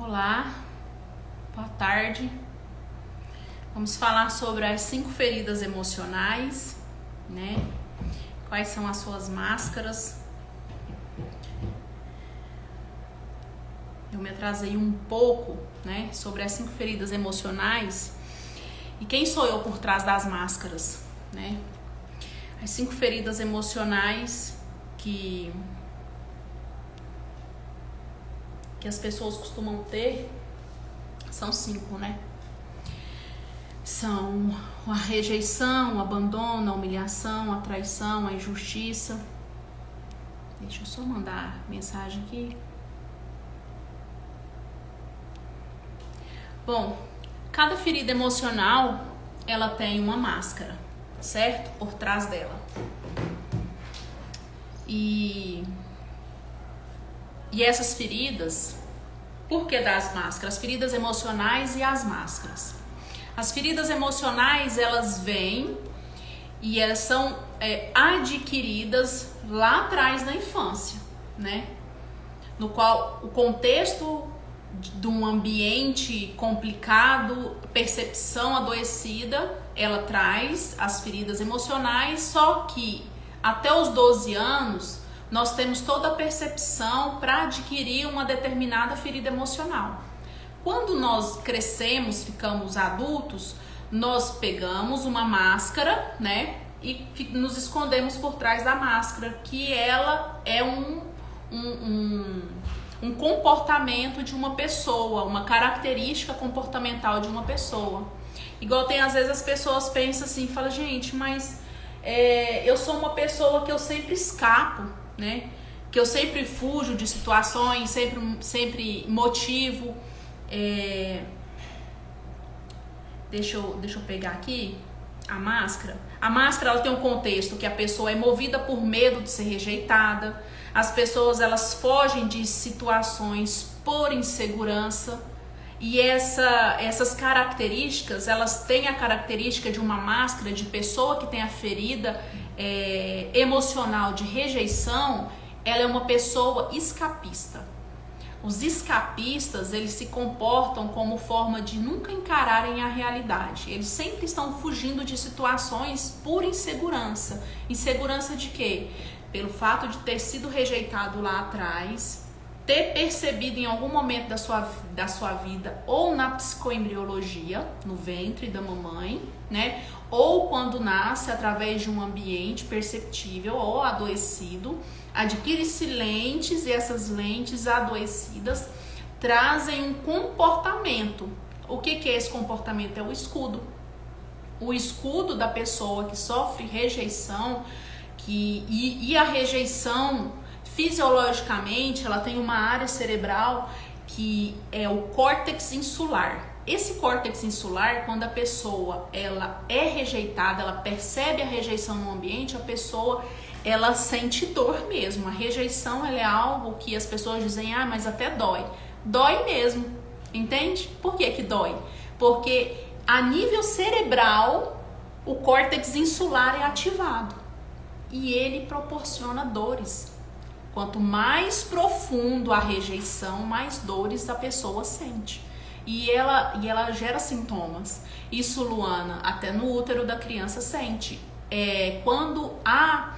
Olá, boa tarde. Vamos falar sobre as 5 feridas emocionais, né? Quais são as suas máscaras? Eu me atrasei um pouco, né, sobre as 5 feridas emocionais e quem sou eu por trás das máscaras, né? As 5 feridas emocionais que as pessoas costumam ter são 5, né? São a rejeição, o abandono, a humilhação, a traição, a injustiça. Deixa eu só mandar mensagem aqui. Bom, cada ferida emocional, ela tem uma máscara, certo? Por trás dela. E essas feridas, por que das máscaras? As feridas emocionais e as máscaras. As feridas emocionais, elas vêm e elas são adquiridas lá atrás da infância, né? No qual o contexto de um ambiente complicado, percepção adoecida, ela traz as feridas emocionais, só que até os 12 anos nós temos toda a percepção para adquirir uma determinada ferida emocional. Quando nós crescemos, ficamos adultos, nós pegamos uma máscara, né, e nos escondemos por trás da máscara, que ela é um comportamento de uma pessoa, uma característica comportamental de uma pessoa. Igual tem às vezes as pessoas pensam assim, falam, gente, mas eu sou uma pessoa que eu sempre escapo, né? Que eu sempre fujo de situações, sempre motivo. Deixa eu pegar aqui a máscara. A máscara, ela tem um contexto que a pessoa é movida por medo de ser rejeitada. As pessoas, elas fogem de situações por insegurança. E essas características, elas têm a característica de uma máscara de pessoa que tem a ferida emocional de rejeição. Ela é uma pessoa escapista. Os escapistas, eles se comportam como forma de nunca encararem a realidade. Eles sempre estão fugindo de situações por insegurança. Insegurança de quê? Pelo fato de ter sido rejeitado lá atrás, ter percebido em algum momento da sua vida, ou na psicoembriologia, no ventre da mamãe, né? Ou quando nasce através de um ambiente perceptível ou adoecido, adquire-se lentes e essas lentes adoecidas trazem um comportamento. O que é esse comportamento? É o escudo. O escudo da pessoa que sofre rejeição, e a rejeição fisiologicamente, ela tem uma área cerebral que é o córtex insular. Esse córtex insular, quando a pessoa ela é rejeitada, ela percebe a rejeição no ambiente, a pessoa ela sente dor mesmo. A rejeição ela é algo que as pessoas dizem, mas até dói. Dói mesmo, entende? Por que que dói? Porque a nível cerebral, o córtex insular é ativado e ele proporciona dores. Quanto mais profundo a rejeição, mais dores a pessoa sente. E ela gera sintomas. Isso, Luana, até no útero da criança sente. Quando há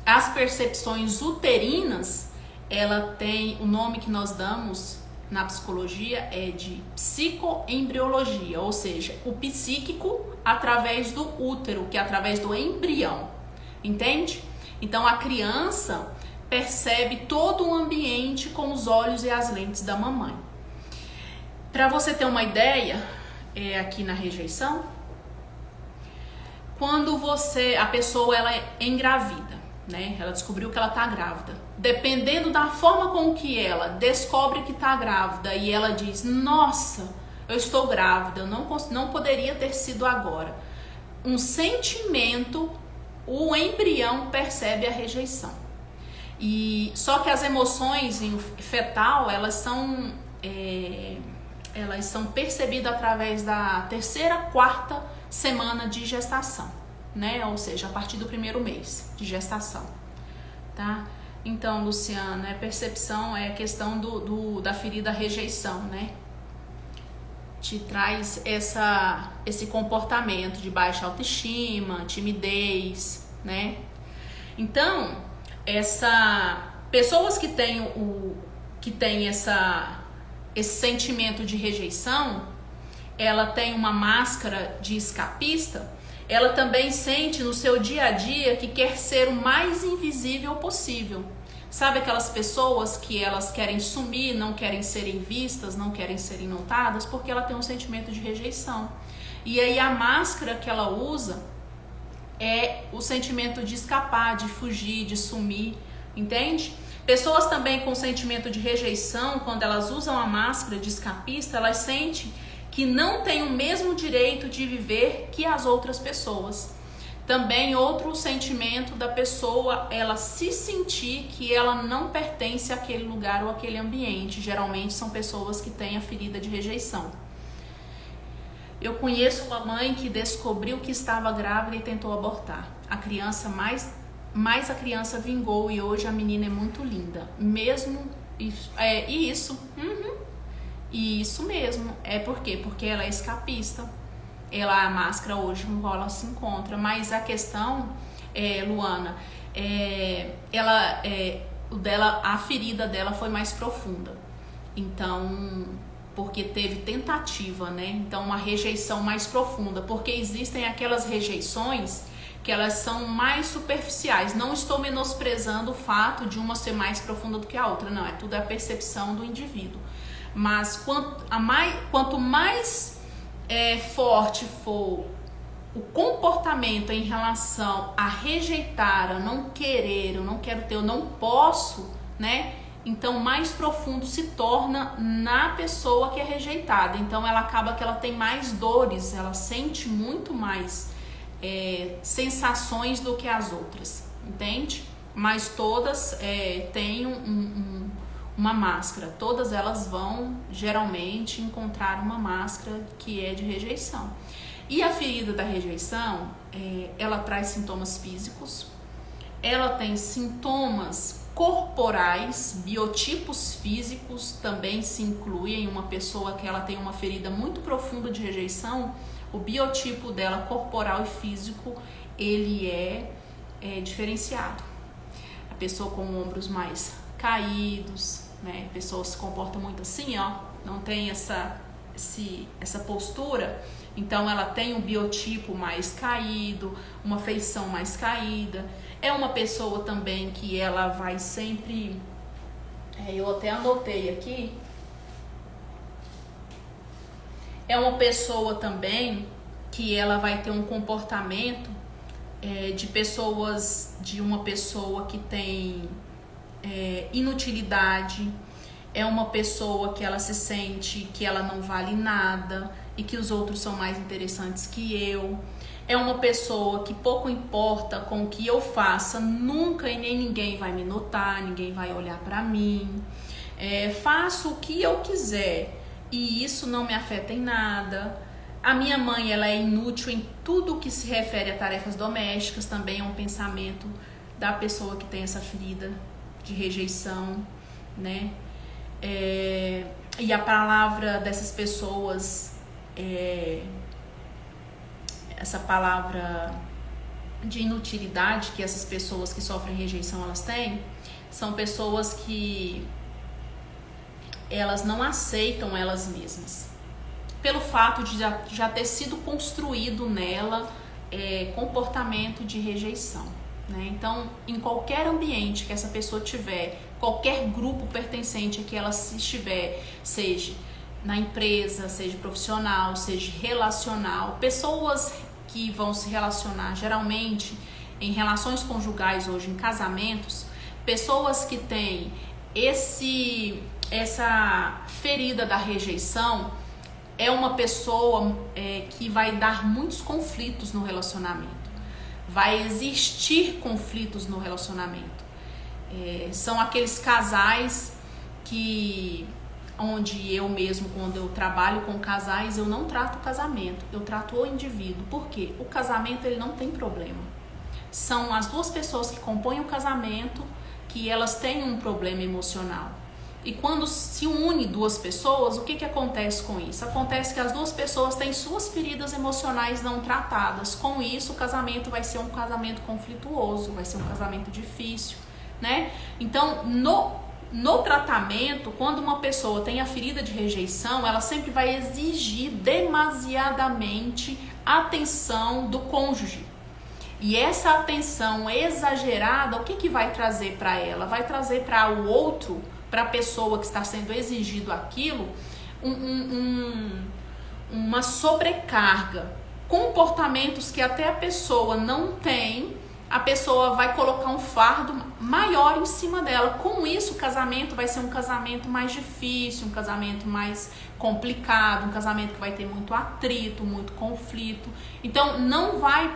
as percepções uterinas, ela tem o nome que nós damos na psicologia é de psicoembriologia, ou seja, o psíquico através do útero, que é através do embrião. Entende? Então a criança percebe todo o ambiente com os olhos e as lentes da mamãe. Para você ter uma ideia, aqui na rejeição, quando a pessoa ela é engravida, né? Ela descobriu que ela está grávida. Dependendo da forma com que ela descobre que está grávida e ela diz, nossa, eu estou grávida, não poderia ter sido agora. Um sentimento, o embrião percebe a rejeição. E só que as emoções em fetal, elas são percebidas através da 3ª, 4ª semana de gestação, né? Ou seja, a partir do 1º mês de gestação, tá? Então, Luciana, percepção é a questão da ferida rejeição, né? te traz esse comportamento de baixa autoestima, timidez, né? Então, pessoas que têm esse sentimento de rejeição, ela tem uma máscara de escapista, ela também sente no seu dia a dia que quer ser o mais invisível possível. Sabe aquelas pessoas que elas querem sumir, não querem serem vistas, não querem serem notadas, porque ela tem um sentimento de rejeição. E aí a máscara que ela usa é o sentimento de escapar, de fugir, de sumir, entende? Pessoas também com sentimento de rejeição, quando elas usam a máscara de escapista, elas sentem que não têm o mesmo direito de viver que as outras pessoas. Também outro sentimento da pessoa, ela se sentir que ela não pertence àquele lugar ou àquele ambiente. Geralmente são pessoas que têm a ferida de rejeição. Eu conheço uma mãe que descobriu que estava grávida e tentou abortar. A criança mais a criança vingou e hoje a menina é muito linda. Isso mesmo. É por quê? Porque ela é escapista. A máscara hoje no qual ela se encontra. Mas a questão, Luana, a ferida dela foi mais profunda. Então, porque teve tentativa, né? Então, uma rejeição mais profunda. Porque existem aquelas rejeições que elas são mais superficiais. Não estou menosprezando o fato de uma ser mais profunda do que a outra. Não, tudo é a percepção do indivíduo. Mas quanto mais forte for o comportamento em relação a rejeitar, a não querer, eu não quero ter, eu não posso, né? Então mais profundo se torna na pessoa que é rejeitada. Então ela acaba que ela tem mais dores, ela sente muito mais sensações do que as outras, entende? Mas todas têm uma máscara, todas elas vão geralmente encontrar uma máscara que é de rejeição. E a ferida da rejeição, ela traz sintomas físicos, ela tem sintomas corporais, biotipos físicos também se incluem. Uma pessoa que ela tem uma ferida muito profunda de rejeição, o biotipo dela corporal e físico, ele é diferenciado. A pessoa com ombros mais caídos, né? A pessoa se comporta muito assim, ó, não tem essa postura, então ela tem um biotipo mais caído, uma feição mais caída. É uma pessoa também que ela vai sempre, eu até anotei aqui, é uma pessoa também que ela vai ter um comportamento de uma pessoa que tem inutilidade. É uma pessoa que ela se sente que ela não vale nada e que os outros são mais interessantes que eu. É uma pessoa que pouco importa com o que eu faça, nunca e nem ninguém vai me notar, ninguém vai olhar pra mim. Faço o que eu quiser e isso não me afeta em nada. A minha mãe, ela é inútil em tudo que se refere a tarefas domésticas, também é um pensamento da pessoa que tem essa ferida de rejeição, né? E a palavra dessas pessoas, essa palavra de inutilidade que essas pessoas que sofrem rejeição elas têm, são pessoas que elas não aceitam elas mesmas, pelo fato de já ter sido construído nela comportamento de rejeição, né? Então, em qualquer ambiente que essa pessoa tiver, qualquer grupo pertencente a que ela estiver, seja na empresa, seja profissional, seja relacional, pessoas que vão se relacionar geralmente em relações conjugais hoje, em casamentos, pessoas que têm essa ferida da rejeição, é uma pessoa que vai dar muitos conflitos no relacionamento. Vai existir conflitos no relacionamento. São aqueles casais onde eu mesmo, quando eu trabalho com casais, eu não trato o casamento, eu trato o indivíduo. Por quê? O casamento, ele não tem problema. São as duas pessoas que compõem o casamento que elas têm um problema emocional. E quando se une duas pessoas, o que acontece com isso? Acontece que as duas pessoas têm suas feridas emocionais não tratadas. Com isso, o casamento vai ser um casamento conflituoso, vai ser um casamento difícil, né? Então, no tratamento, quando uma pessoa tem a ferida de rejeição, ela sempre vai exigir demasiadamente atenção do cônjuge. E essa atenção exagerada, o que vai trazer para ela? Vai trazer para o outro, para a pessoa que está sendo exigido aquilo, uma sobrecarga. Comportamentos que até a pessoa não tem, a pessoa vai colocar um fardo maior em cima dela. Com isso, o casamento vai ser um casamento mais difícil, um casamento mais complicado, um casamento que vai ter muito atrito, muito conflito. Então, não vai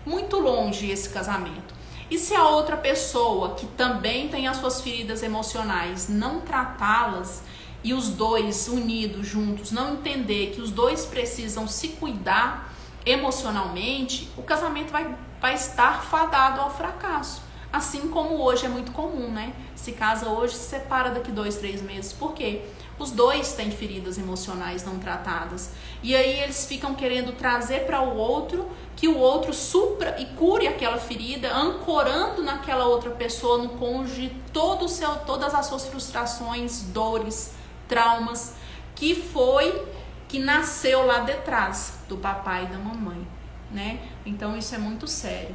muito longe esse casamento. E se a outra pessoa, que também tem as suas feridas emocionais, não tratá-las, e os dois unidos, juntos, não entender que os dois precisam se cuidar emocionalmente, o casamento vai estar fadado ao fracasso. Assim como hoje é muito comum, né? Se casa hoje, se separa daqui 2, 3 meses. Por quê? Os dois têm feridas emocionais não tratadas. E aí eles ficam querendo trazer para o outro, que o outro supra e cure aquela ferida, ancorando naquela outra pessoa, no cônjuge, todas as suas frustrações, dores, traumas, que nasceu lá detrás do papai e da mamãe, né? Então isso é muito sério.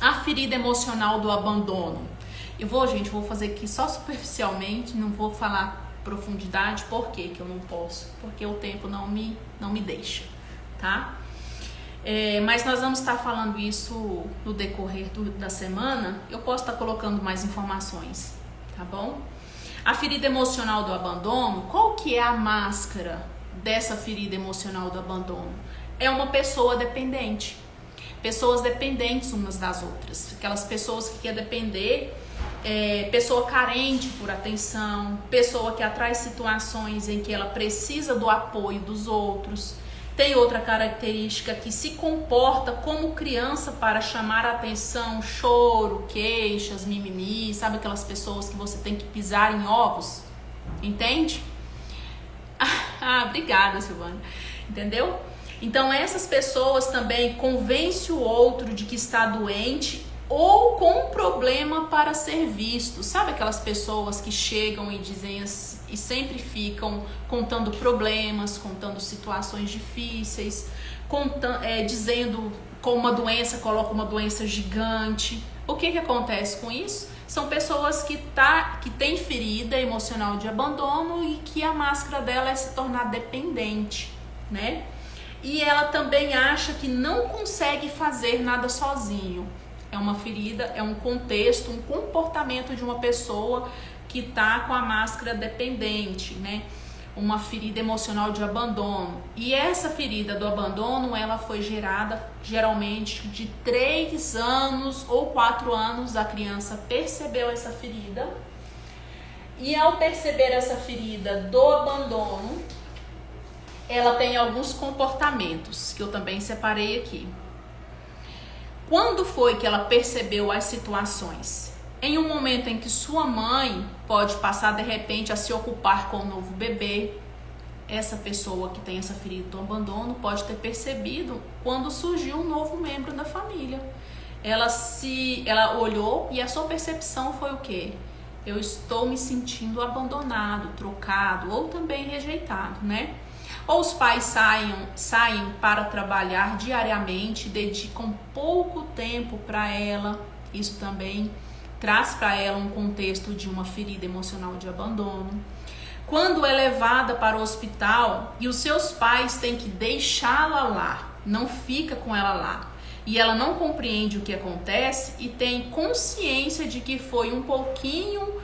A ferida emocional do abandono. Gente, vou fazer aqui só superficialmente, não vou falar profundidade. Por quê que eu não posso? Porque o tempo não me deixa, tá? Mas nós vamos estar falando isso no decorrer da semana. Eu posso estar colocando mais informações, tá bom? A ferida emocional do abandono, qual que é a máscara dessa ferida emocional do abandono? É uma pessoa dependente. Pessoas dependentes umas das outras. Aquelas pessoas que querem depender, pessoa carente por atenção, pessoa que atrai situações em que ela precisa do apoio dos outros. Tem outra característica que se comporta como criança para chamar a atenção, choro, queixas, mimimi, sabe aquelas pessoas que você tem que pisar em ovos? Entende? Obrigada, Silvana. Entendeu? Então essas pessoas também convencem o outro de que está doente ou com um problema para ser visto. Sabe aquelas pessoas que chegam e dizem e sempre ficam contando problemas, contando situações difíceis, dizendo com uma doença, coloca uma doença gigante. O que acontece com isso? São pessoas que têm ferida emocional de abandono e que a máscara dela é se tornar dependente, né? E ela também acha que não consegue fazer nada sozinho. É uma ferida, é um contexto, um comportamento de uma pessoa que está com a máscara dependente, né? Uma ferida emocional de abandono. E essa ferida do abandono, ela foi gerada geralmente de 3 anos ou 4 anos. A criança percebeu essa ferida. E ao perceber essa ferida do abandono, ela tem alguns comportamentos que eu também separei aqui. Quando foi que ela percebeu as situações? Em um momento em que sua mãe pode passar de repente a se ocupar com o novo bebê, essa pessoa que tem essa ferida do abandono pode ter percebido quando surgiu um novo membro da família. Ela olhou e a sua percepção foi o quê? Eu estou me sentindo abandonado, trocado ou também rejeitado, né? Ou os pais saem para trabalhar diariamente, dedicam pouco tempo para ela. Isso também traz para ela um contexto de uma ferida emocional de abandono. Quando é levada para o hospital e os seus pais têm que deixá-la lá, não fica com ela lá, e ela não compreende o que acontece e tem consciência de que foi um pouquinho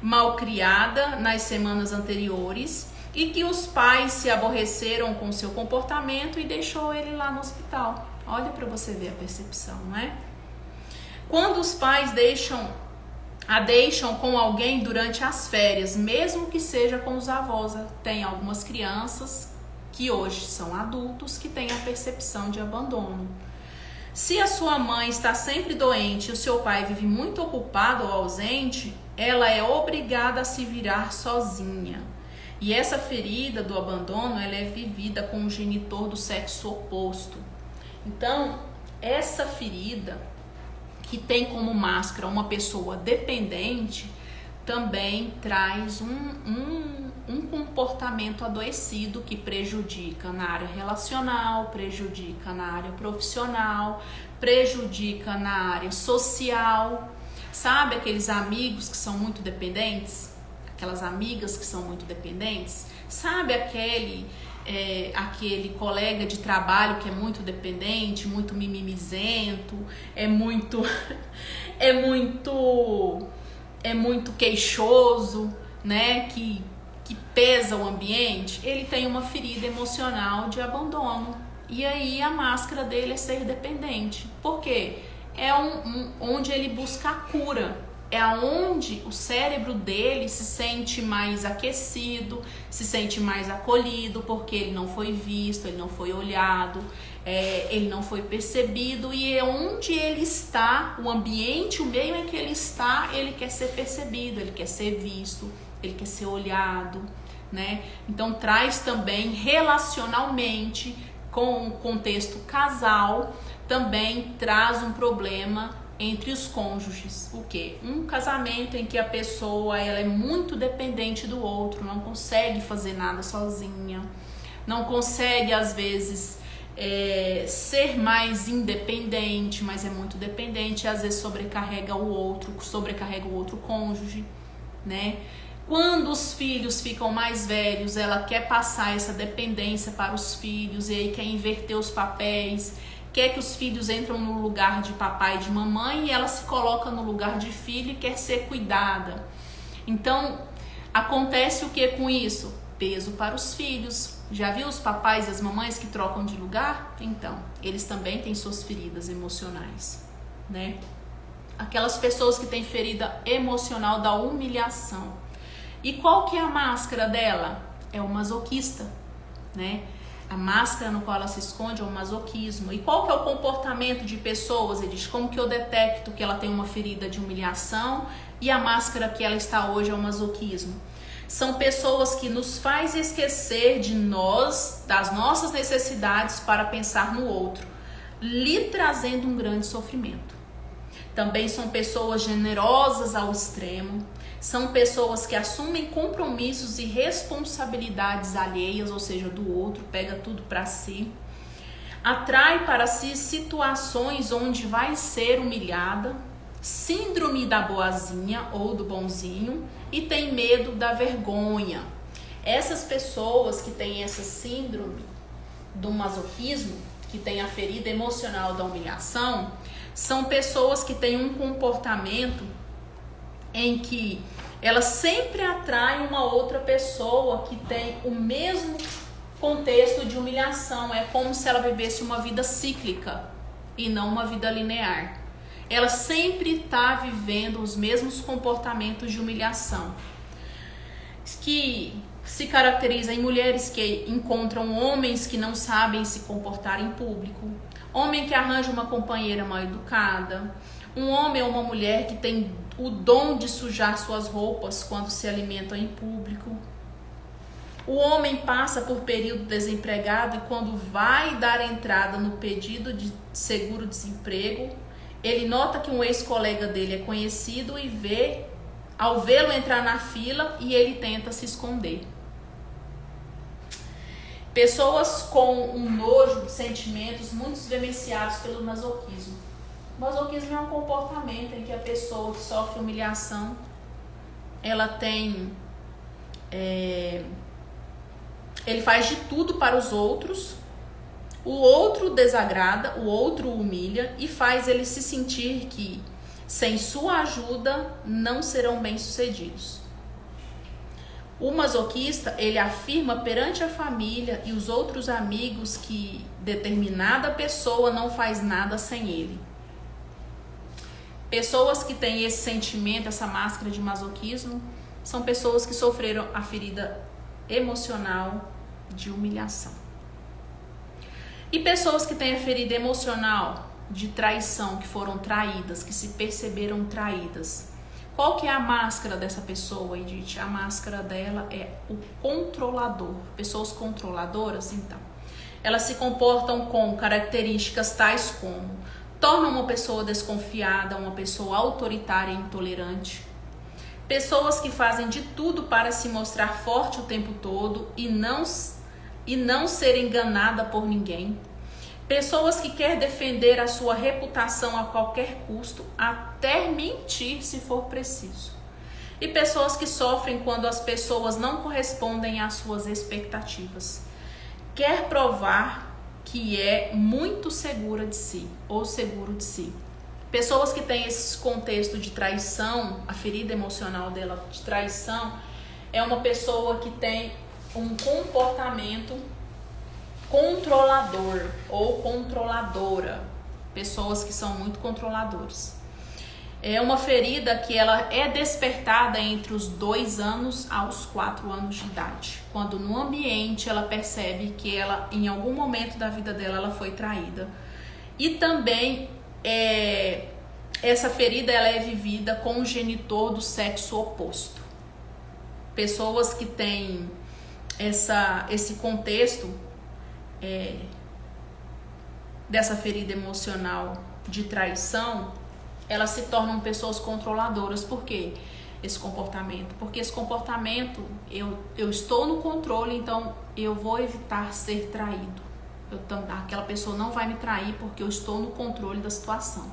mal criada nas semanas anteriores, e que os pais se aborreceram com o seu comportamento e deixou ele lá no hospital. Olha para você ver a percepção, não é? Quando os pais a deixam com alguém durante as férias, mesmo que seja com os avós. Tem algumas crianças que hoje são adultos que têm a percepção de abandono. Se a sua mãe está sempre doente e o seu pai vive muito ocupado ou ausente, ela é obrigada a se virar sozinha. E essa ferida do abandono, ela é vivida com um genitor do sexo oposto. Então, essa ferida que tem como máscara uma pessoa dependente, também traz um comportamento adoecido que prejudica na área relacional, prejudica na área profissional, prejudica na área social. Sabe aqueles amigos que são muito dependentes? Aquelas amigas que são muito dependentes? Sabe aquele colega de trabalho que é muito dependente, muito mimimizento, é muito queixoso, né? Que pesa o ambiente? Ele tem uma ferida emocional de abandono. E aí a máscara dele é ser dependente. Por quê? É onde ele busca a cura. É onde o cérebro dele se sente mais aquecido, se sente mais acolhido, porque ele não foi visto, ele não foi olhado, ele não foi percebido. E é onde ele está, o ambiente, o meio em que ele está, ele quer ser percebido, ele quer ser visto, ele quer ser olhado, né? Então traz também relacionalmente, com o contexto casal, também traz um problema entre os cônjuges. O quê? Um casamento em que a pessoa ela é muito dependente do outro, não consegue fazer nada sozinha, não consegue às vezes ser mais independente, mas é muito dependente, e às vezes sobrecarrega o outro cônjuge, né? Quando os filhos ficam mais velhos, ela quer passar essa dependência para os filhos e aí quer inverter os papéis, quer que os filhos entram no lugar de papai e de mamãe e ela se coloca no lugar de filho e quer ser cuidada. Então, acontece o que com isso? Peso para os filhos. Já viu os papais e as mamães que trocam de lugar? Então, eles também têm suas feridas emocionais, né? Aquelas pessoas que têm ferida emocional da humilhação. E qual que é a máscara dela? É o masoquista, né? A máscara no qual ela se esconde é o masoquismo. E qual que é o comportamento de pessoas? Ele diz, como que eu detecto que ela tem uma ferida de humilhação e a máscara que ela está hoje é o masoquismo? São pessoas que nos faz esquecer de nós, das nossas necessidades para pensar no outro, lhe trazendo um grande sofrimento. Também são pessoas generosas ao extremo, são pessoas que assumem compromissos e responsabilidades alheias, ou seja, do outro, pega tudo para si. Atrai para si situações onde vai ser humilhada, síndrome da boazinha ou do bonzinho, e tem medo da vergonha. Essas pessoas que têm essa síndrome do masoquismo, que têm a ferida emocional da humilhação, são pessoas que têm um comportamento em que ela sempre atrai uma outra pessoa que tem o mesmo contexto de humilhação. É como se ela vivesse uma vida cíclica e não uma vida linear. Ela sempre está vivendo os mesmos comportamentos de humilhação, que se caracteriza em mulheres que encontram homens que não sabem se comportar em público, homem que arranja uma companheira mal educada, um homem ou uma mulher que tem o dom de sujar suas roupas quando se alimentam em público. O homem passa por período desempregado e quando vai dar entrada no pedido de seguro-desemprego, ele nota que um ex-colega dele é conhecido e ao vê-lo entrar na fila, e ele tenta se esconder. Pessoas com um nojo de sentimentos muito vivenciados pelo masoquismo. O masoquismo é um comportamento em que a pessoa que sofre humilhação, ela tem... ele faz de tudo para os outros, o outro desagrada, o outro humilha e faz ele se sentir que, sem sua ajuda, não serão bem-sucedidos. O masoquista, ele afirma perante a família e os outros amigos que determinada pessoa não faz nada sem ele. Pessoas que têm esse sentimento, essa máscara de masoquismo, são pessoas que sofreram a ferida emocional de humilhação. E pessoas que têm a ferida emocional de traição, que foram traídas, que se perceberam traídas. Qual que é a máscara dessa pessoa, Edith? A máscara dela é o controlador. Pessoas controladoras, então, elas se comportam com características tais como: tornam uma pessoa desconfiada, uma pessoa autoritária e intolerante. Pessoas que fazem de tudo para se mostrar forte o tempo todo e não ser enganada por ninguém. Pessoas que querem defender a sua reputação a qualquer custo, até mentir se for preciso. E pessoas que sofrem quando as pessoas não correspondem às suas expectativas. Quer provar que é muito segura de si ou seguro de si. Pessoas que têm esse contexto de traição, a ferida emocional dela de traição, é uma pessoa que tem um comportamento controlador ou controladora. Pessoas que são muito controladores. É uma ferida que ela é despertada entre os 2 anos aos 4 anos de idade. Quando no ambiente ela percebe que ela, em algum momento da vida dela, ela foi traída. E também essa ferida ela é vivida com o genitor do sexo oposto. Pessoas que têm esse contexto dessa ferida emocional de traição, elas se tornam pessoas controladoras. Por quê? Esse comportamento. Porque esse comportamento, eu estou no controle, então eu vou evitar ser traído. Aquela pessoa não vai me trair porque eu estou no controle da situação.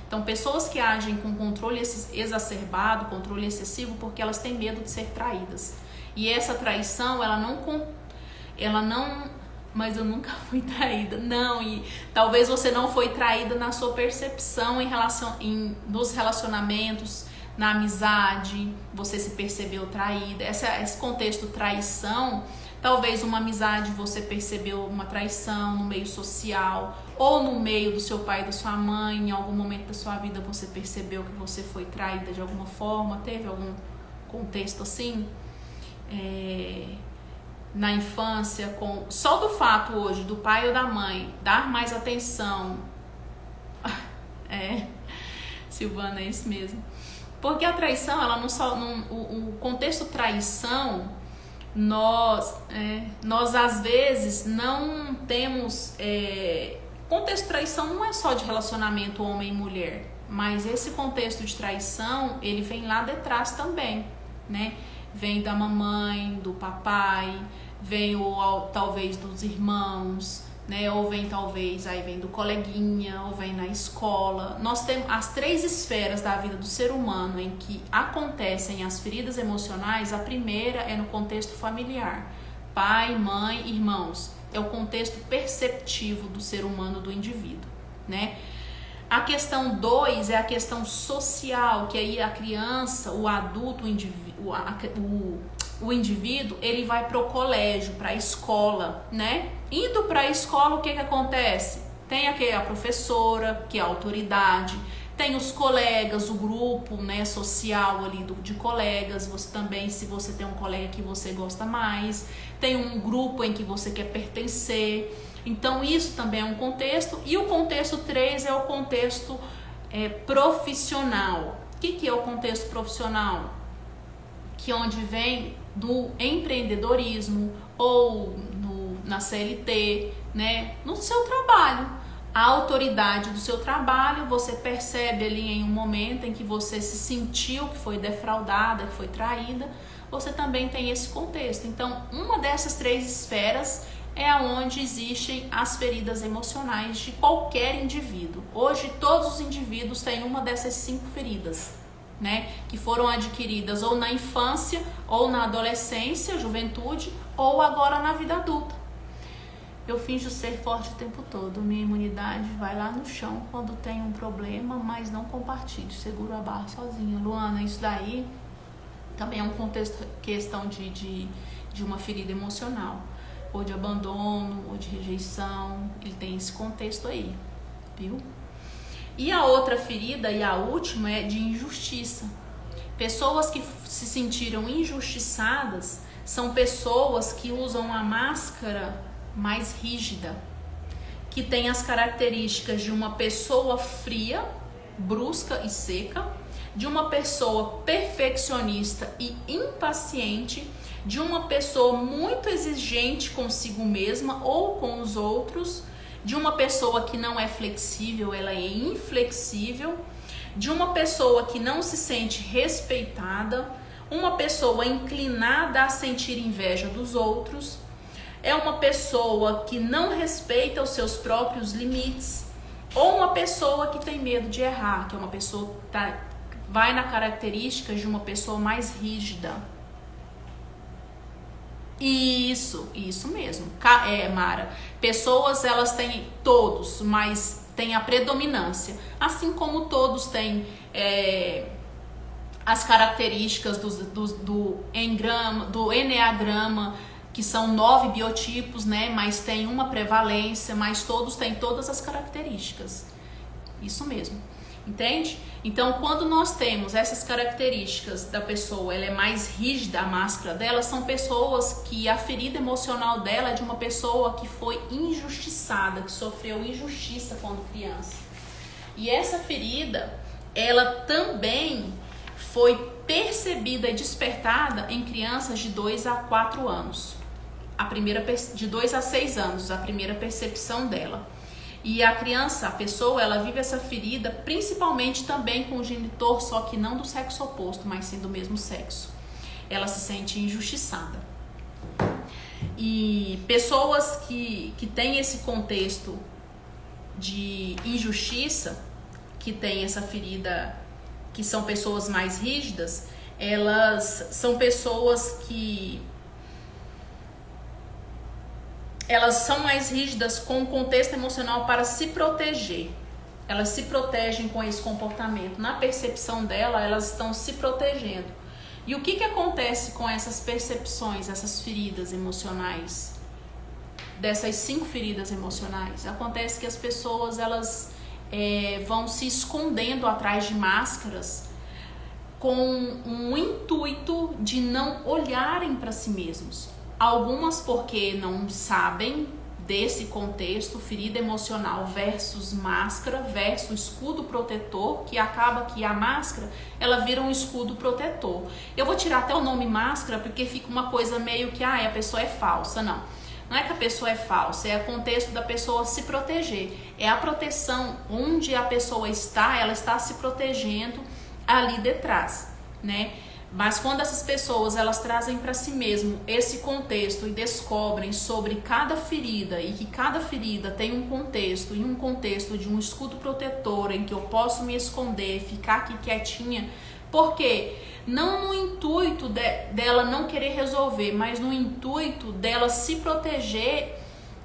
Então, pessoas que agem com controle exacerbado, controle excessivo, porque elas têm medo de ser traídas. E essa traição, ela não, mas eu nunca fui traída. Não, e talvez você não foi traída na sua percepção nos relacionamentos, na amizade, você se percebeu traída. Esse contexto traição, talvez uma amizade você percebeu uma traição no meio social, ou no meio do seu pai e da sua mãe, em algum momento da sua vida você percebeu que você foi traída de alguma forma, teve algum contexto assim? Na infância, só do fato hoje do pai ou da mãe dar mais atenção. Silvana, é isso mesmo. Porque a traição, ela o contexto traição, nós às vezes não temos. Contexto traição não é só de relacionamento homem e mulher, mas esse contexto de traição, ele vem lá de trás também, né? Vem da mamãe, do papai, vem talvez dos irmãos, né? Ou vem vem do coleguinha, ou vem na escola. Nós temos as 3 esferas da vida do ser humano em que acontecem as feridas emocionais. A primeira é no contexto familiar, pai, mãe, irmãos. É o contexto perceptivo do ser humano, do indivíduo, né? A questão 2 é a questão social, que aí a criança, o adulto, o indivíduo, ele vai pro colégio, pra escola, né? Indo pra escola, o que acontece? Tem a professora, que é a autoridade, tem os colegas, o grupo, né, social ali de colegas. Você também, se você tem um colega que você gosta mais, tem um grupo em que você quer pertencer. Então isso também é um contexto. E o contexto 3 é o contexto profissional. O que é o contexto profissional? Que onde vem do empreendedorismo ou na CLT, né? No seu trabalho. A autoridade do seu trabalho, você percebe ali em um momento em que você se sentiu que foi defraudada, que foi traída, você também tem esse contexto. Então, uma dessas 3 esferas é onde existem as feridas emocionais de qualquer indivíduo. Hoje, todos os indivíduos têm uma dessas 5 feridas, né? Que foram adquiridas ou na infância, ou na adolescência, juventude, ou agora na vida adulta. Eu finjo ser forte o tempo todo. Minha imunidade vai lá no chão quando tem um problema, mas não compartilho. Seguro a barra sozinha. Luana, isso daí também é um contexto, questão de uma ferida emocional. Ou de abandono, ou de rejeição. Ele tem esse contexto aí, viu? E a outra ferida, e a última, é de injustiça. Pessoas que se sentiram injustiçadas são pessoas que usam a máscara mais rígida, que tem as características de uma pessoa fria, brusca e seca, de uma pessoa perfeccionista e impaciente, de uma pessoa muito exigente consigo mesma ou com os outros, de uma pessoa que não é flexível, ela é inflexível, de uma pessoa que não se sente respeitada, uma pessoa inclinada a sentir inveja dos outros, é uma pessoa que não respeita os seus próprios limites, ou uma pessoa que tem medo de errar, que é uma pessoa que vai na característica de uma pessoa mais rígida. Isso mesmo, Mara. Pessoas, elas têm todos, mas tem a predominância. Assim como todos têm as características do Enneagrama, que são 9 biotipos, né? Mas tem uma prevalência, mas todos têm todas as características. Isso mesmo. Entende? Então, quando nós temos essas características da pessoa, ela é mais rígida, a máscara dela, são pessoas que a ferida emocional dela é de uma pessoa que foi injustiçada, que sofreu injustiça quando criança. E essa ferida, ela também foi percebida e despertada em crianças de 2 a 4 anos. De 2 a 6 anos, a primeira percepção dela. E a criança, a pessoa, ela vive essa ferida principalmente também com o genitor, só que não do sexo oposto, mas sim do mesmo sexo. Ela se sente injustiçada. E pessoas que têm esse contexto de injustiça, que tem essa ferida, que são pessoas mais rígidas, elas são pessoas que elas são mais rígidas com o contexto emocional para se proteger. Elas se protegem com esse comportamento. Na percepção dela, elas estão se protegendo. E o que acontece com essas percepções, essas feridas emocionais? Dessas 5 feridas emocionais? Acontece que as pessoas, elas vão se escondendo atrás de máscaras com um intuito de não olharem para si mesmos. Algumas porque não sabem desse contexto, ferida emocional versus máscara versus escudo protetor, que acaba que a máscara, ela vira um escudo protetor. Eu vou tirar até o nome máscara porque fica uma coisa meio que, a pessoa é falsa. Não é que a pessoa é falsa, é o contexto da pessoa se proteger. É a proteção onde a pessoa está, ela está se protegendo ali detrás, né? Mas quando essas pessoas, elas trazem para si mesmo esse contexto e descobrem sobre cada ferida e que cada ferida tem um contexto e um contexto de um escudo protetor em que eu posso me esconder, ficar aqui quietinha, porque não no intuito dela não querer resolver, mas no intuito dela se proteger.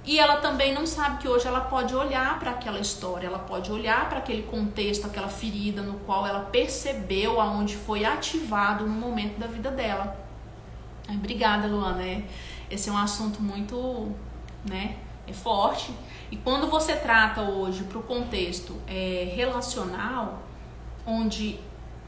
E ela também não sabe que hoje ela pode olhar para aquela história, ela pode olhar para aquele contexto, aquela ferida no qual ela percebeu aonde foi ativado no momento da vida dela. Obrigada, Luana. Esse é um assunto muito, é forte. E quando você trata hoje para o contexto relacional, onde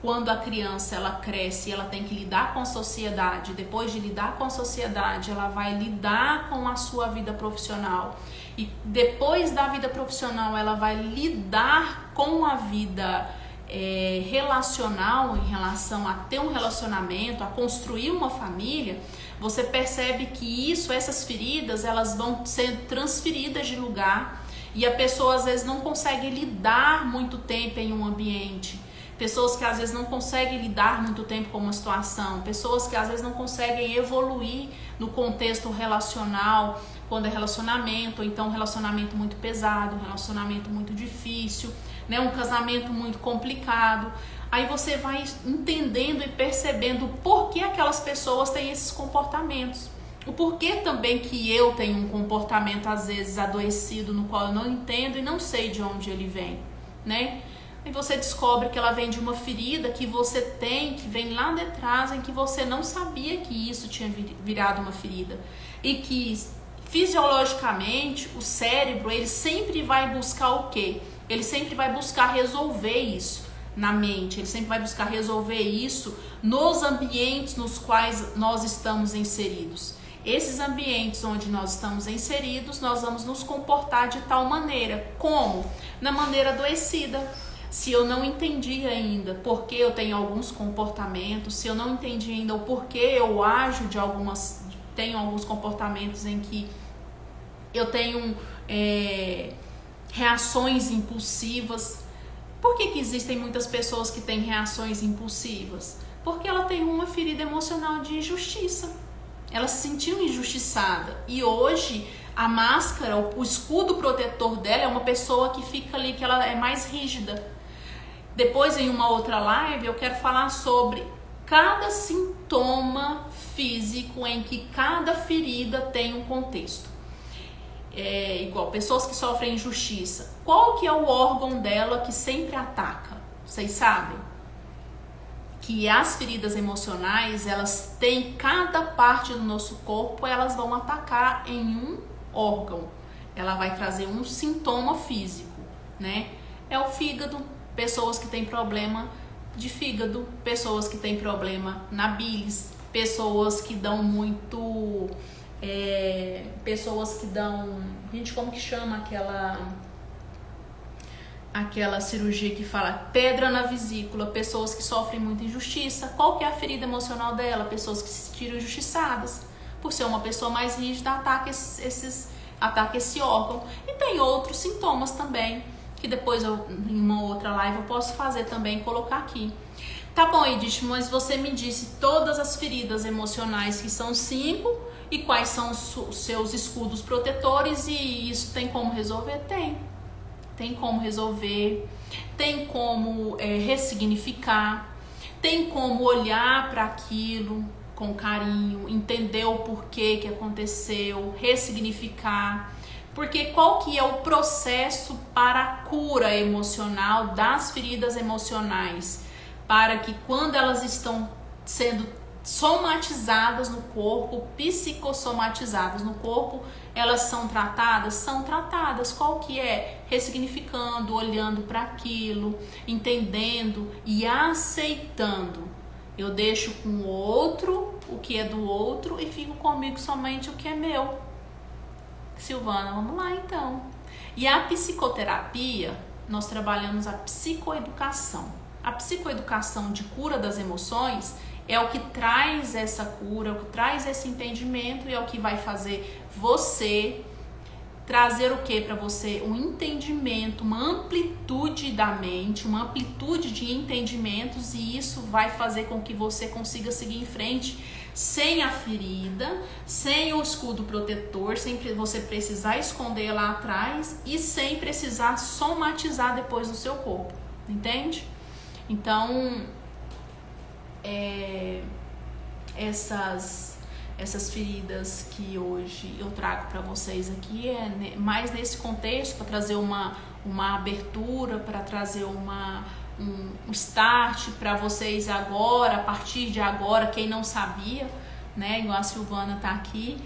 quando a criança ela cresce, ela tem que lidar com a sociedade. Depois de lidar com a sociedade, ela vai lidar com a sua vida profissional. E depois da vida profissional, ela vai lidar com a vida relacional, em relação a ter um relacionamento, a construir uma família. Você percebe que essas feridas, elas vão ser transferidas de lugar. E a pessoa às vezes não consegue lidar muito tempo em um ambiente. Pessoas que às vezes não conseguem lidar muito tempo com uma situação, pessoas que às vezes não conseguem evoluir no contexto relacional, quando é relacionamento, ou então um relacionamento muito pesado, um relacionamento muito difícil, um casamento muito complicado. Aí você vai entendendo e percebendo por que aquelas pessoas têm esses comportamentos. O porquê também que eu tenho um comportamento às vezes adoecido, no qual eu não entendo e não sei de onde ele vem, E você descobre que ela vem de uma ferida que você tem, que vem lá de trás, em que você não sabia que isso tinha virado uma ferida. E que fisiologicamente o cérebro, ele sempre vai buscar o quê? Ele sempre vai buscar resolver isso na mente, ele sempre vai buscar resolver isso nos ambientes nos quais nós estamos inseridos. esses ambientes onde nós estamos inseridos, nós vamos nos comportar de tal maneira. Como? Na maneira adoecida. Se eu não entendi ainda por que eu tenho alguns comportamentos, se eu não entendi ainda o porquê eu ajo tenho alguns comportamentos em que eu tenho reações impulsivas. Por que existem muitas pessoas que têm reações impulsivas? Porque ela tem uma ferida emocional de injustiça. Ela se sentiu injustiçada. E hoje a máscara, o escudo protetor dela é uma pessoa que fica ali, que ela é mais rígida. Depois, em uma outra live, eu quero falar sobre cada sintoma físico em que cada ferida tem um contexto. Igual pessoas que sofrem injustiça. Qual que é o órgão dela que sempre ataca? Vocês sabem? Que as feridas emocionais, elas têm cada parte do nosso corpo, elas vão atacar em um órgão. Ela vai trazer um sintoma físico, né? É o fígado, pessoas que têm problema de fígado, pessoas que têm problema na bilis, pessoas que dão muito... pessoas que dão... Gente, como que chama aquela cirurgia que fala pedra na vesícula? Pessoas que sofrem muita injustiça. Qual que é a ferida emocional dela? Pessoas que se tiram injustiçadas. Por ser uma pessoa mais rígida, ataca esse órgão. E tem outros sintomas também, que depois em uma outra live eu posso fazer também, colocar aqui. Tá bom, Edith, mas você me disse todas as feridas emocionais, que são 5, e quais são os seus escudos protetores, e isso tem como resolver? Tem como resolver, tem como ressignificar, tem como olhar para aquilo com carinho, entender o porquê que aconteceu, ressignificar. Porque qual que é o processo para a cura emocional das feridas emocionais? Para que quando elas estão sendo somatizadas no corpo, psicossomatizadas no corpo, elas são tratadas? São tratadas. Qual que é? Ressignificando, olhando para aquilo, entendendo e aceitando. Eu deixo com o outro o que é do outro e fico comigo somente o que é meu. Silvana, vamos lá então. E a psicoterapia, nós trabalhamos a psicoeducação. A psicoeducação de cura das emoções é o que traz essa cura, é o que traz esse entendimento e é o que vai fazer você trazer o que para você? Um entendimento, uma amplitude da mente, uma amplitude de entendimentos, e isso vai fazer com que você consiga seguir em frente sem a ferida, sem o escudo protetor, sem você precisar esconder lá atrás e sem precisar somatizar depois no seu corpo, entende? Então, essas feridas que hoje eu trago para vocês aqui é mais nesse contexto, para trazer uma abertura, para trazer um start para vocês agora, a partir de agora, quem não sabia, né, igual a Silvana tá aqui,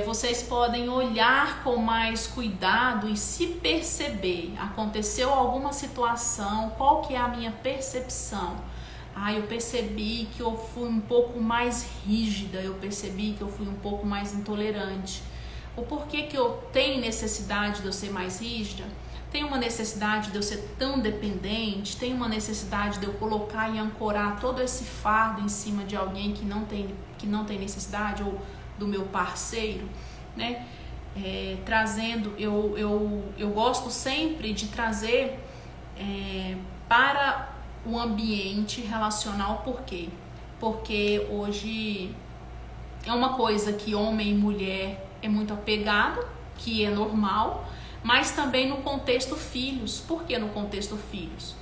vocês podem olhar com mais cuidado e se perceber. Aconteceu alguma situação, qual que é a minha percepção? Eu percebi que eu fui um pouco mais rígida, eu percebi que eu fui um pouco mais intolerante. O porquê que eu tenho necessidade de eu ser mais rígida? Tem uma necessidade de eu ser tão dependente? Tem uma necessidade de eu colocar e ancorar todo esse fardo em cima de alguém que não tem necessidade, ou do meu parceiro, né? Trazendo, eu gosto sempre de trazer para o ambiente relacional. Por quê? Porque hoje é uma coisa que homem e mulher é muito apegado, que é normal, mas também no contexto filhos. Por que no contexto filhos?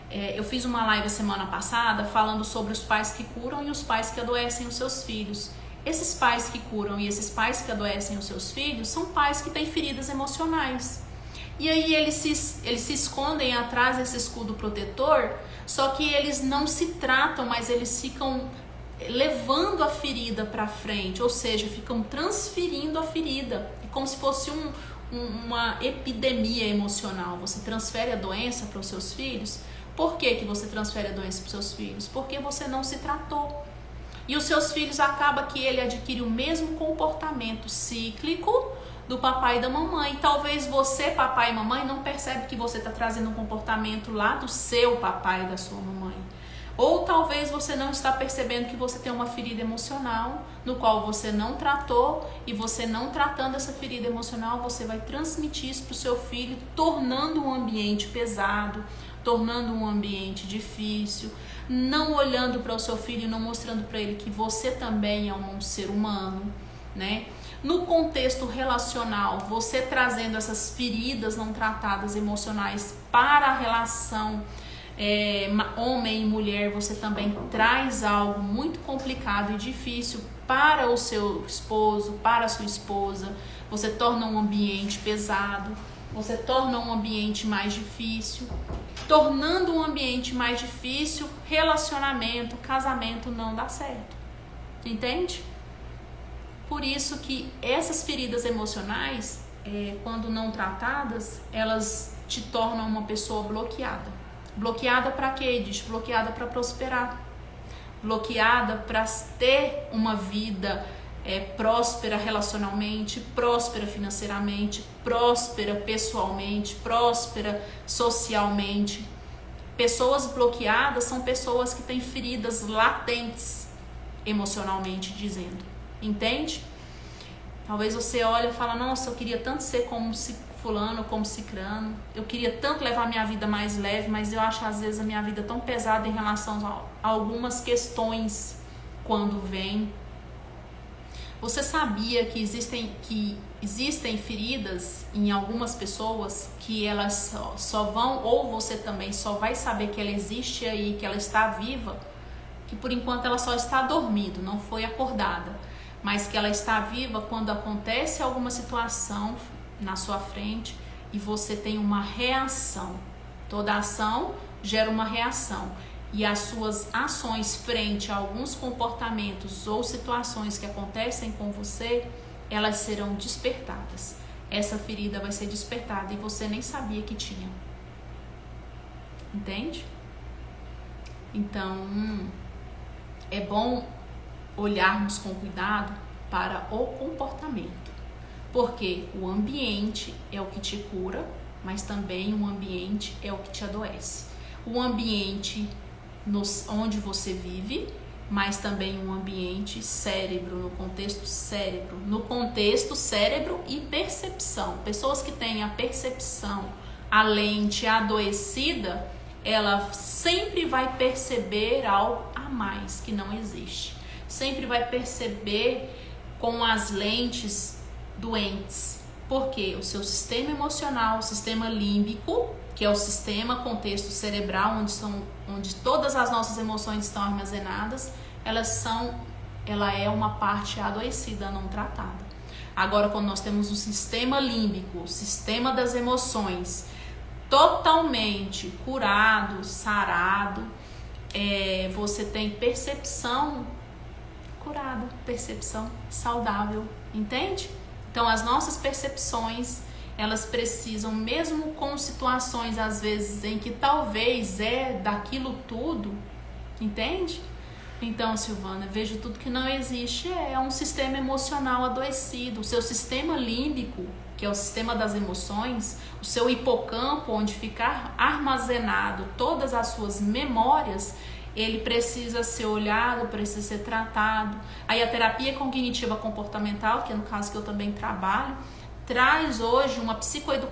Eu fiz uma live semana passada falando sobre os pais que curam e os pais que adoecem os seus filhos. Esses pais que curam e esses pais que adoecem os seus filhos são pais que têm feridas emocionais. E aí eles se escondem atrás desse escudo protetor, só que eles não se tratam, mas eles ficam levando a ferida para frente, ou seja, ficam transferindo a ferida. É como se fosse uma epidemia emocional. Você transfere a doença para os seus filhos. Por que você transfere a doença para os seus filhos? Porque você não se tratou. E os seus filhos acaba que ele adquire o mesmo comportamento cíclico do papai e da mamãe. Talvez você, papai e mamãe, não percebe que você está trazendo um comportamento lá do seu papai e da sua mamãe. Ou talvez você não está percebendo que você tem uma ferida emocional no qual você não tratou, e você não tratando essa ferida emocional, você vai transmitir isso para o seu filho, tornando um ambiente pesado, tornando um ambiente difícil, não olhando para o seu filho, não mostrando para ele que você também é um ser humano, né? No contexto relacional, você trazendo essas feridas não tratadas emocionais para a relação homem e mulher, você também traz algo muito complicado e difícil para o seu esposo, para a sua esposa. Você torna um ambiente pesado, você torna um ambiente mais difícil. Tornando um ambiente mais difícil, relacionamento, casamento não dá certo. Entende? Por isso que essas feridas emocionais, quando não tratadas, elas te tornam uma pessoa bloqueada. Bloqueada para quê? Diz, bloqueada para prosperar. Bloqueada para ter uma vida próspera relacionalmente, próspera financeiramente, próspera pessoalmente, próspera socialmente. Pessoas bloqueadas são pessoas que têm feridas latentes, emocionalmente dizendo. Entende? Talvez você olhe e fala, nossa, eu queria tanto ser como fulano, como cicrano, eu queria tanto levar minha vida mais leve, mas eu acho às vezes a minha vida tão pesada em relação a algumas questões quando vem. Você sabia que existem feridas em algumas pessoas que elas só vão, ou você também só vai saber que ela existe aí, que ela está viva, que por enquanto ela só está dormindo, não foi acordada, mas que ela está viva quando acontece alguma situação na sua frente e você tem uma reação. Toda ação gera uma reação. E as suas ações frente a alguns comportamentos ou situações que acontecem com você, elas serão despertadas. Essa ferida vai ser despertada e você nem sabia que tinha. Entende? Então, é bom olharmos com cuidado para o comportamento. Porque o ambiente é o que te cura, mas também o ambiente é o que te adoece. O ambiente onde você vive, mas também um ambiente cérebro, no contexto cérebro e percepção. Pessoas que têm a percepção, a lente adoecida, ela sempre vai perceber algo a mais que não existe. Sempre vai perceber com as lentes doentes. Porque o seu sistema emocional, o sistema límbico, que é o sistema contexto cerebral, onde todas as nossas emoções estão armazenadas, ela é uma parte adoecida, não tratada. Agora, quando nós temos um sistema límbico, o sistema das emoções, totalmente curado, sarado, você tem percepção curada, percepção saudável, entende? Então, as nossas percepções, elas precisam, mesmo com situações, às vezes, em que talvez daquilo tudo, entende? Então, Silvana, vejo tudo que não existe, é um sistema emocional adoecido. O seu sistema límbico, que é o sistema das emoções, o seu hipocampo, onde ficar armazenado todas as suas memórias, ele precisa ser olhado, precisa ser tratado. Aí a terapia cognitiva comportamental, que é no caso que eu também trabalho, traz hoje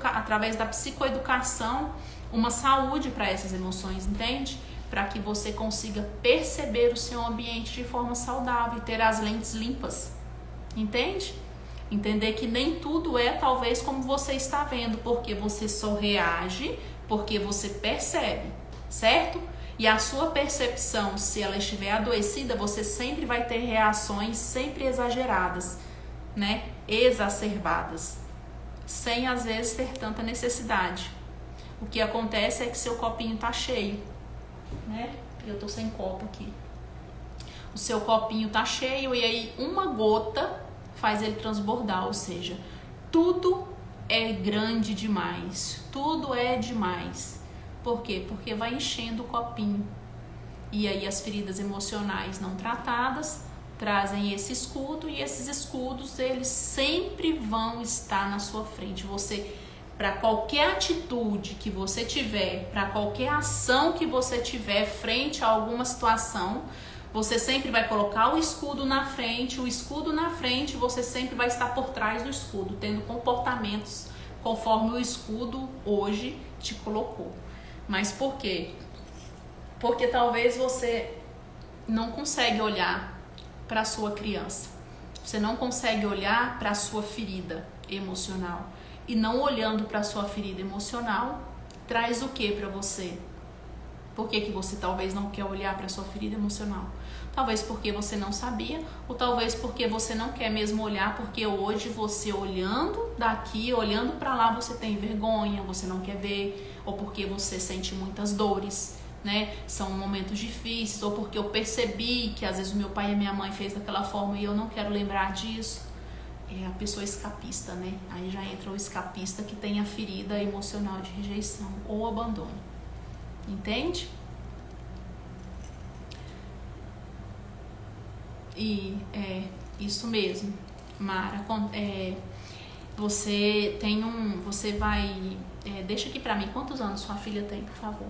através da psicoeducação uma saúde para essas emoções, entende? Para que você consiga perceber o seu ambiente de forma saudável e ter as lentes limpas, entende? Entender que nem tudo é talvez como você está vendo, porque você só reage porque você percebe, certo? E a sua percepção, se ela estiver adoecida, você sempre vai ter reações sempre exageradas, né? Exacerbadas, sem às vezes ter tanta necessidade. O que acontece é que seu copinho tá cheio, né? Eu tô sem copo aqui. O seu copinho tá cheio e aí uma gota faz ele transbordar, ou seja, tudo é grande demais, tudo é demais. Por quê? Porque vai enchendo o copinho. E aí as feridas emocionais não tratadas trazem esse escudo, e esses escudos eles sempre vão estar na sua frente. Você, para qualquer atitude que você tiver, para qualquer ação que você tiver frente a alguma situação, você sempre vai colocar o escudo na frente, você sempre vai estar por trás do escudo, tendo comportamentos conforme o escudo hoje te colocou. Mas por quê? Porque talvez você não consegue olhar para a sua criança. Você não consegue olhar para a sua ferida emocional. E não olhando para a sua ferida emocional, traz o que para você? Por que você talvez não quer olhar para a sua ferida emocional? Talvez porque você não sabia, ou talvez porque você não quer mesmo olhar, porque hoje você olhando daqui, olhando para lá, você tem vergonha, você não quer ver, ou porque você sente muitas dores, né? São momentos difíceis, ou porque eu percebi que às vezes o meu pai e a minha mãe fez daquela forma e eu não quero lembrar disso. É a pessoa escapista, né? Aí já entra o escapista que tem a ferida emocional de rejeição ou abandono. Entende? E é isso mesmo, Mara. Você tem você vai... deixa aqui pra mim, quantos anos sua filha tem, por favor?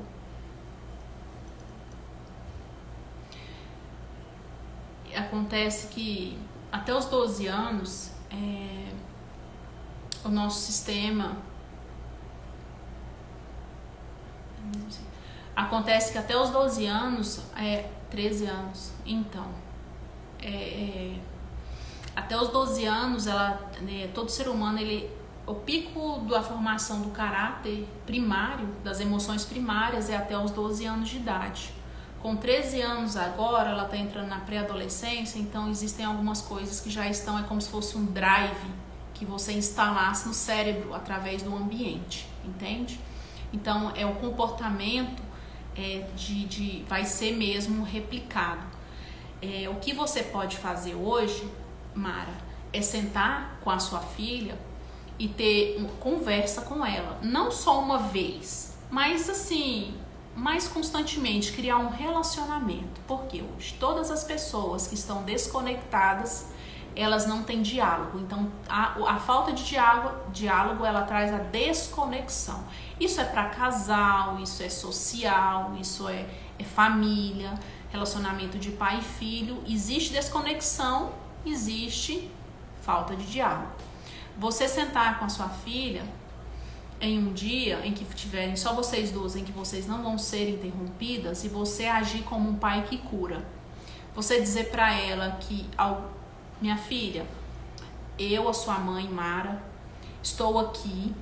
Acontece que até os 12 anos, o nosso sistema... Acontece que até os 12 anos, 13 anos, então... até os 12 anos, todo ser humano, o pico da formação do caráter primário, das emoções primárias, é até os 12 anos de idade. Com 13 anos agora, ela está entrando na pré-adolescência, então existem algumas coisas que já estão, é como se fosse um drive que você instalasse no cérebro através do ambiente, entende? Então, o comportamento vai ser mesmo replicado. O que você pode fazer hoje, Mara, é sentar com a sua filha e ter uma conversa com ela. Não só uma vez, mas assim, mais constantemente, criar um relacionamento. Porque hoje todas as pessoas que estão desconectadas, elas não têm diálogo. Então, a falta de diálogo, ela traz a desconexão. Isso é para casal, isso é social, isso é família, relacionamento de pai e filho. Existe desconexão, existe falta de diálogo. Você sentar com a sua filha em um dia em que tiverem só vocês duas, em que vocês não vão ser interrompidas, e você agir como um pai que cura. Você dizer para ela que, minha filha, eu, a sua mãe, Mara, estou aqui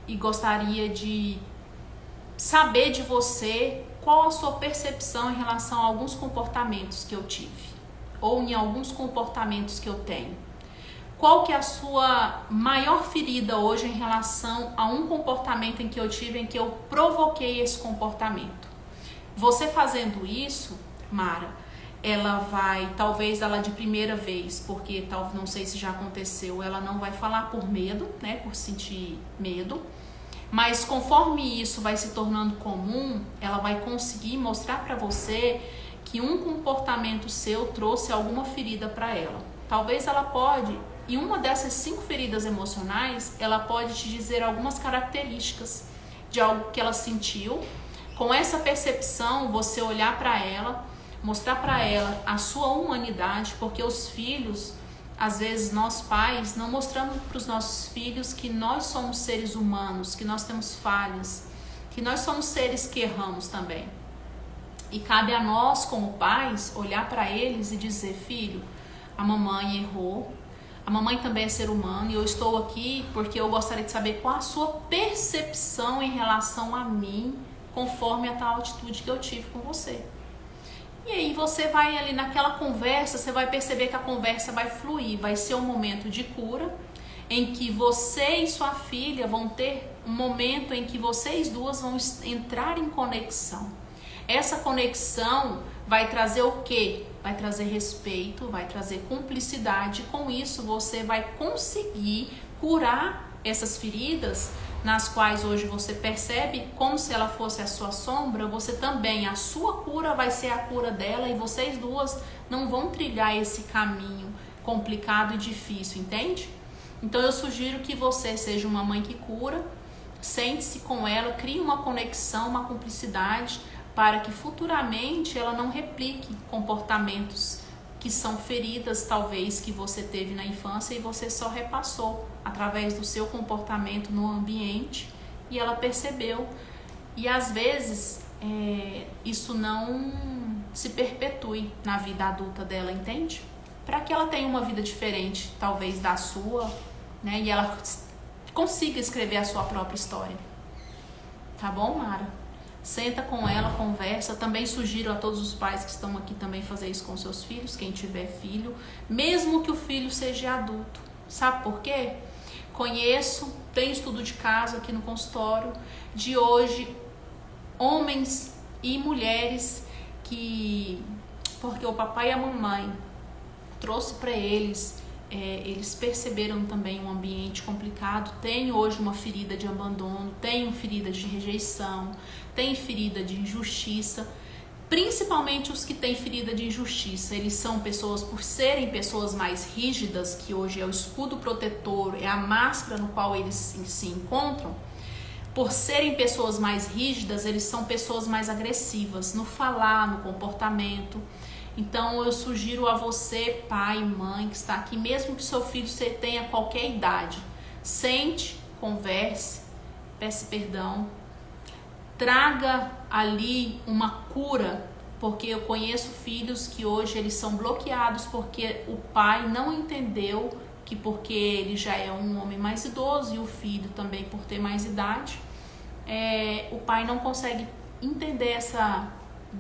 e gostaria de saber de você qual a sua percepção em relação a alguns comportamentos que eu tive, ou em alguns comportamentos que eu tenho. Qual que é a sua maior ferida hoje em relação a um comportamento em que eu tive, em que eu provoquei esse comportamento? Você fazendo isso, Mara, ela vai, talvez ela de primeira vez, porque não sei se já aconteceu, ela não vai falar por medo, né, por sentir medo, mas conforme isso vai se tornando comum, ela vai conseguir mostrar para você que um comportamento seu trouxe alguma ferida para ela. Talvez ela pode, em uma dessas 5 feridas emocionais, ela pode te dizer algumas características de algo que ela sentiu. Com essa percepção, você olhar para ela, mostrar para ela a sua humanidade, porque os filhos, às vezes nós pais, não mostramos para os nossos filhos que nós somos seres humanos, que nós temos falhas, que nós somos seres que erramos também. E cabe a nós, como pais, olhar para eles e dizer: filho, a mamãe errou, a mamãe também é ser humano e eu estou aqui porque eu gostaria de saber qual a sua percepção em relação a mim, conforme a tal atitude que eu tive com você. E aí você vai ali naquela conversa, você vai perceber que a conversa vai fluir, vai ser um momento de cura, em que você e sua filha vão ter um momento em que vocês duas vão entrar em conexão. Essa conexão vai trazer o quê? Vai trazer respeito, vai trazer cumplicidade. Com isso você vai conseguir curar essas feridas nas quais hoje você percebe como se ela fosse a sua sombra. Você também, a sua cura vai ser a cura dela e vocês duas não vão trilhar esse caminho complicado e difícil, entende? Então eu sugiro que você seja uma mãe que cura, sente-se com ela, crie uma conexão, uma cumplicidade, para que futuramente ela não replique comportamentos que são feridas, talvez, que você teve na infância e você só repassou através do seu comportamento no ambiente e ela percebeu. E às vezes isso não se perpetue na vida adulta dela, entende? Para que ela tenha uma vida diferente, talvez, da sua, né? E ela consiga escrever a sua própria história. Tá bom, Mara? Senta com ela, conversa. Também sugiro a todos os pais que estão aqui também fazer isso com seus filhos, quem tiver filho, mesmo que o filho seja adulto. Sabe por quê? Conheço, tem estudo de caso aqui no consultório de hoje, homens e mulheres que, porque o papai e a mamãe trouxe para eles, eles perceberam também um ambiente complicado, tem hoje uma ferida de abandono, tem ferida de rejeição, tem ferida de injustiça, principalmente os que têm ferida de injustiça. Eles são pessoas, por serem pessoas mais rígidas, que hoje é o escudo protetor, é a máscara no qual eles se encontram, por serem pessoas mais rígidas, eles são pessoas mais agressivas no falar, no comportamento. Então eu sugiro a você, pai, mãe, que está aqui, mesmo que seu filho tenha qualquer idade, sente, converse, peça perdão, traga ali uma cura, porque eu conheço filhos que hoje eles são bloqueados porque o pai não entendeu que porque ele já é um homem mais idoso e o filho também por ter mais idade, o pai não consegue entender essa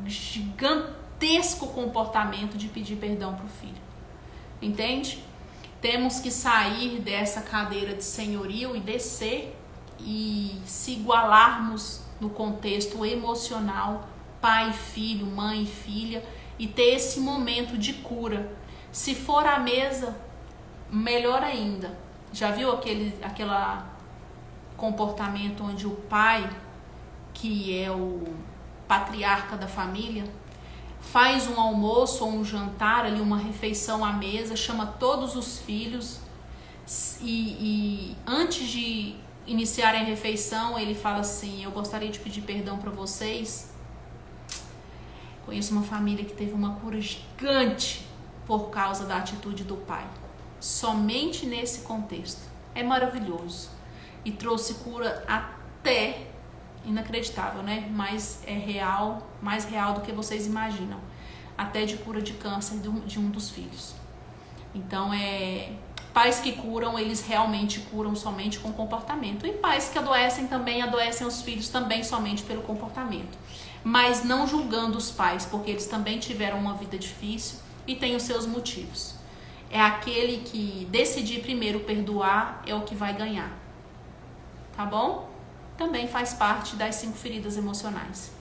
gigantesco comportamento de pedir perdão para o filho, entende? Temos que sair dessa cadeira de senhorio e descer e se igualarmos no contexto emocional, pai, filho, mãe, filha, e ter esse momento de cura. Se for à mesa, melhor ainda. Já viu aquele comportamento onde o pai, que é o patriarca da família, faz um almoço ou um jantar, ali uma refeição à mesa, chama todos os filhos e antes de iniciarem a refeição, ele fala assim: eu gostaria de pedir perdão para vocês. Conheço uma família que teve uma cura gigante por causa da atitude do pai. Somente nesse contexto. É maravilhoso. E trouxe cura até, inacreditável, né? Mas é real, mais real do que vocês imaginam. Até de cura de câncer de um dos filhos. Então, pais que curam, eles realmente curam somente com comportamento. E pais que adoecem também, adoecem os filhos também somente pelo comportamento. Mas não julgando os pais, porque eles também tiveram uma vida difícil e têm os seus motivos. É aquele que decidir primeiro perdoar é o que vai ganhar. Tá bom? Também faz parte das 5 feridas emocionais.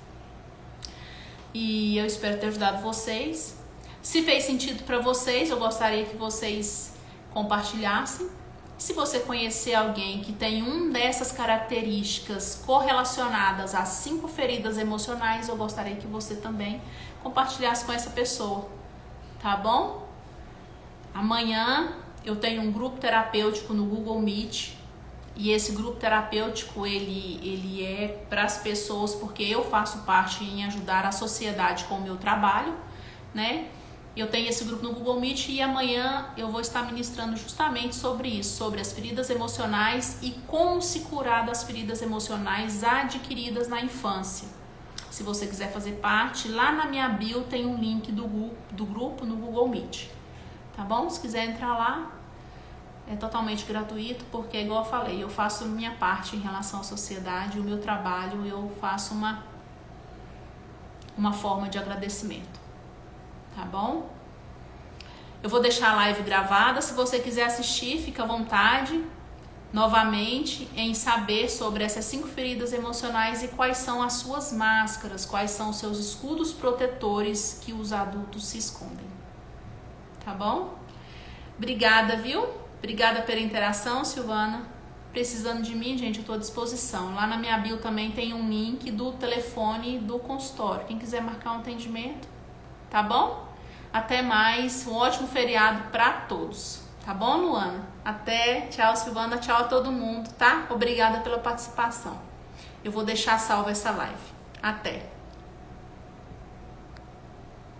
E eu espero ter ajudado vocês. Se fez sentido para vocês, eu gostaria que vocês compartilhassem. Se você conhecer alguém que tem uma dessas características correlacionadas às 5 feridas emocionais, eu gostaria que você também compartilhasse com essa pessoa, tá bom? Amanhã eu tenho um grupo terapêutico no Google Meet, e esse grupo terapêutico ele é para as pessoas, porque eu faço parte em ajudar a sociedade com o meu trabalho, né? Eu tenho esse grupo no Google Meet e amanhã eu vou estar ministrando justamente sobre isso, sobre as feridas emocionais e como se curar das feridas emocionais adquiridas na infância. Se você quiser fazer parte, lá na minha bio tem um link do grupo no Google Meet, tá bom? Se quiser entrar lá, é totalmente gratuito, porque igual eu falei, eu faço minha parte em relação à sociedade, o meu trabalho, eu faço uma forma de agradecimento. Tá bom? Eu vou deixar a live gravada. Se você quiser assistir, fica à vontade novamente em saber sobre essas 5 feridas emocionais e quais são as suas máscaras, quais são os seus escudos protetores que os adultos se escondem. Tá bom? Obrigada, viu? Obrigada pela interação, Silvana. Precisando de mim, gente, eu estou à disposição. Lá na minha bio também tem um link do telefone do consultório. Quem quiser marcar um atendimento, tá bom? Até mais, um ótimo feriado para todos. Tá bom, Luana? Até, tchau, Silvana, tchau a todo mundo, tá? Obrigada pela participação. Eu vou deixar salva essa live. Até!